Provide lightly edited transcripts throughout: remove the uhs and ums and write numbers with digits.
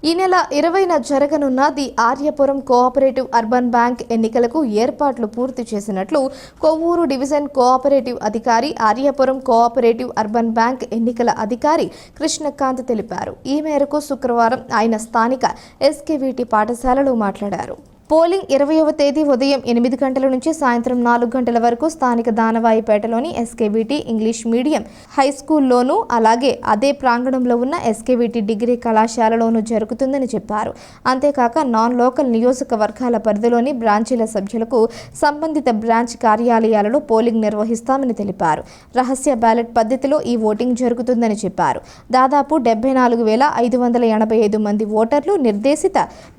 ఈ నెల 20న జరగనున్న the Aryapuram cooperative urban bank ఎన్నికలకు ఏర్పాట్లు పూర్తి చేసినట్లు కొవ్వూరు డివిజన్ కోఆపరేటివ్ అధికారి, ఆర్యపురం కోఆపరేటివ్ అర్బన్ బ్యాంక్ ఎన్నికల అధికారి కృష్ణకాంత్ తెలిపారు. ఈ మేరకు శుక్రవారం ఆయన స్థానిక ఎస్కేవిటి పాఠశాలలో మాట్లాడారు. పోలింగ్ 20వ తేదీ ఉదయం 8 గంటల నుంచి సాయంత్రం 4 గంటల వరకు స్థానిక దానవాయిపేటలోని ఎస్కేవిటి ఇంగ్లీష్ మీడియం హై స్కూల్లోనూ, అలాగే అదే ప్రాంగణంలో ఉన్న ఎస్కేవిటి డిగ్రీ కళాశాలలోనూ జరుగుతుందని చెప్పారు. అంతేకాక నాన్ లోకల్ నియోజకవర్గాల పరిధిలోని బ్రాంచీల సభ్యులకు సంబంధిత బ్రాంచ్ కార్యాలయాలలో పోలింగ్ నిర్వహిస్తామని తెలిపారు. రహస్య బ్యాలెట్ పద్ధతిలో ఈ ఓటింగ్ జరుగుతుందని చెప్పారు. దాదాపు 74,585 మంది ఓటర్లు నిర్దేశిత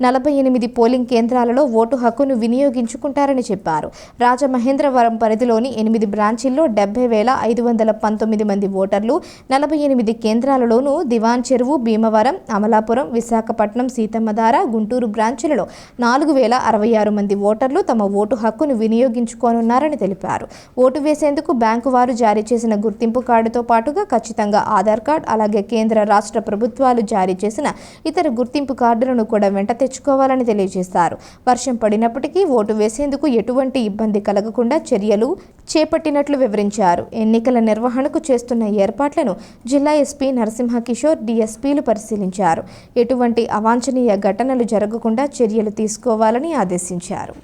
48 పోలింగ్ కేంద్రాలలో ఓటు హక్కును వినియోగించుకుంటారని చెప్పారు. రాజమహేంద్రవరం పరిధిలోని 8 బ్రాంచీల్లో 70,519 మంది ఓటర్లు 48 కేంద్రాలలోనూ దివాన్ చెరువు, భీమవరం, అమలాపురం, విశాఖపట్నం, సీతమ్మధార, గుంటూరు బ్రాంచీలలో 4,066 మంది ఓటర్లు తమ ఓటు హక్కును వినియోగించుకోనున్నారని తెలిపారు. ఓటు వేసేందుకు బ్యాంకు వారు జారీ చేసిన గుర్తింపు కార్డుతో పాటుగా ఖచ్చితంగా ఆధార్ కార్డు, అలాగే కేంద్ర, రాష్ట్ర ప్రభుత్వాలు జారీ చేసిన ఇతర గుర్తింపు కార్డులను కూడా వెంట తెచ్చుకోవాలని తెలియజేశారు. వర్షం పడినప్పటికీ ఓటు వేసేందుకు ఎటువంటి ఇబ్బంది కలగకుండా చర్యలు చేపట్టినట్లు వివరించారు. ఎన్నికల నిర్వహణకు చేస్తున్న ఏర్పాట్లను జిల్లా ఎస్పీ నరసింహకిషోర్, డీఎస్పీలు పరిశీలించారు. ఎటువంటి అవాంఛనీయ ఘటనలు జరగకుండా చర్యలు తీసుకోవాలని ఆదేశించారు.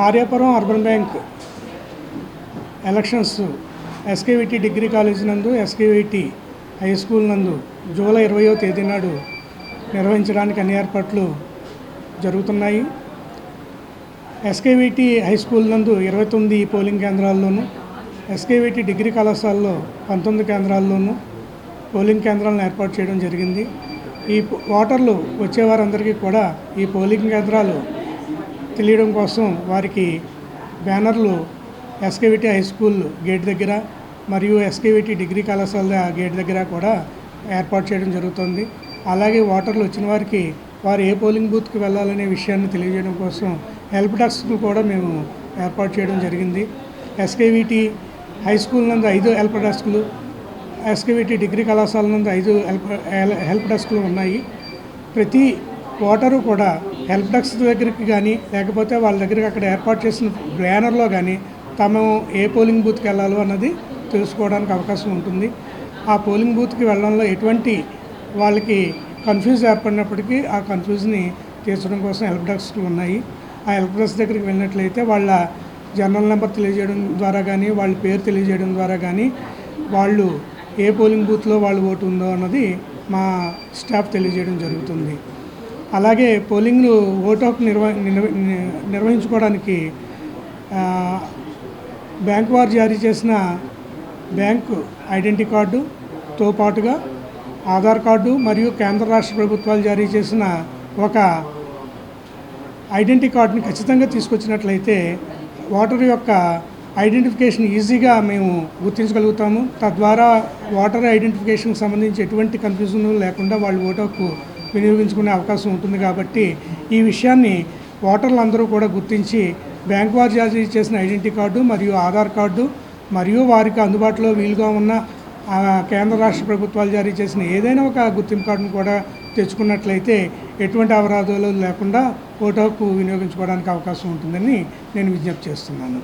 Aryapuram urban bank elections SKVT degree college నందు, ఎస్కేవిటి హై స్కూల్ నందు జూలై 20వ తేదీ నాడు నిర్వహించడానికి అన్ని ఏర్పాట్లు జరుగుతున్నాయి. ఎస్కేవిటి హై స్కూల్ నందు 29 పోలింగ్ కేంద్రాల్లోనూ, ఎస్కేవిటి డిగ్రీ కళాశాలలో 19 కేంద్రాల్లోనూ పోలింగ్ కేంద్రాలను ఏర్పాటు చేయడం జరిగింది. ఈ ఓటర్లు వచ్చేవారందరికీ కూడా ఈ పోలింగ్ కేంద్రాలు తెలియడం కోసం వారికి బ్యానర్లు ఎస్కేవిటి హై స్కూల్ గేట్ దగ్గర మరియు ఎస్కేవిటి డిగ్రీ కళాశాల గేట్ దగ్గర కూడా ఏర్పాటు చేయడం జరుగుతుంది. అలాగే ఓటర్లు వచ్చిన వారికి వారు ఏ పోలింగ్ బూత్కి వెళ్ళాలనే విషయాన్ని తెలియజేయడం కోసం హెల్ప్ డెస్క్ను కూడా మేము ఏర్పాటు చేయడం జరిగింది. ఎస్కేవిటి హై స్కూల్ నందు 5 హెల్ప్ డెస్క్లు, ఎస్కేవిటి డిగ్రీ కళాశాల నందు 5 హెల్ప్ డెస్క్లు ఉన్నాయి. ప్రతి ఓటరు కూడా హెల్ప్ డెస్క్ దగ్గరికి కానీ లేకపోతే వాళ్ళ దగ్గరికి అక్కడ ఏర్పాటు చేసిన బ్యానర్లో కానీ తాము ఏ పోలింగ్ బూత్కి వెళ్ళాలో అన్నది తెలుసుకోవడానికి అవకాశం ఉంటుంది. ఆ పోలింగ్ బూత్కి వెళ్ళడంలో ఎటువంటి వాళ్ళకి కన్ఫ్యూజ్ ఏర్పడినప్పటికీ ఆ కన్ఫ్యూజ్ని తీర్చడం కోసం హెల్ప్ డెస్క్లు ఉన్నాయి. ఆ హెల్ప్ డెస్క్ దగ్గరికి వెళ్ళినట్లయితే వాళ్ళ జనరల్ నెంబర్ తెలియజేయడం ద్వారా కానీ, వాళ్ళ పేరు తెలియజేయడం ద్వారా కానీ వాళ్ళు ఏ పోలింగ్ బూత్లో వాళ్ళు ఓటు ఉందో అన్నది మా స్టాఫ్ తెలియజేయడం జరుగుతుంది. అలాగే పోలింగ్ ఓటు హక్కు నిర్వహించుకోవడానికి బ్యాంకు వారు జారీ చేసిన బ్యాంకు ఐడెంటిటీ కార్డుతో పాటుగా ఆధార్ కార్డు మరియు కేంద్ర, రాష్ట్ర ప్రభుత్వాలు జారీ చేసిన ఒక ఐడెంటిటీ కార్డుని ఖచ్చితంగా తీసుకొచ్చినట్లయితే ఓటర్ యొక్క ఐడెంటిఫికేషన్ ఈజీగా మేము గుర్తించగలుగుతాము. తద్వారా ఓటర్ ఐడెంటిఫికేషన్కి సంబంధించి ఎటువంటి కన్ఫ్యూజన్ లేకుండా వాళ్ళు ఓటు హక్కు వినియోగించుకునే అవకాశం ఉంటుంది. కాబట్టి ఈ విషయాన్ని ఓటర్లందరూ కూడా గుర్తించి బ్యాంకు వారు జారీ చేసిన ఐడెంటిటీ కార్డు మరియు ఆధార్ కార్డు మరియు వారికి అందుబాటులో వీలుగా ఉన్న కేంద్ర, రాష్ట్ర ప్రభుత్వాలు జారీ చేసిన ఏదైనా ఒక గుర్తింపు కార్డును కూడా తెచ్చుకున్నట్లయితే ఎటువంటి అవరోధాలు లేకుండా ఓటు హక్కు వినియోగించుకోవడానికి అవకాశం ఉంటుందని నేను విజ్ఞప్తి చేస్తున్నాను.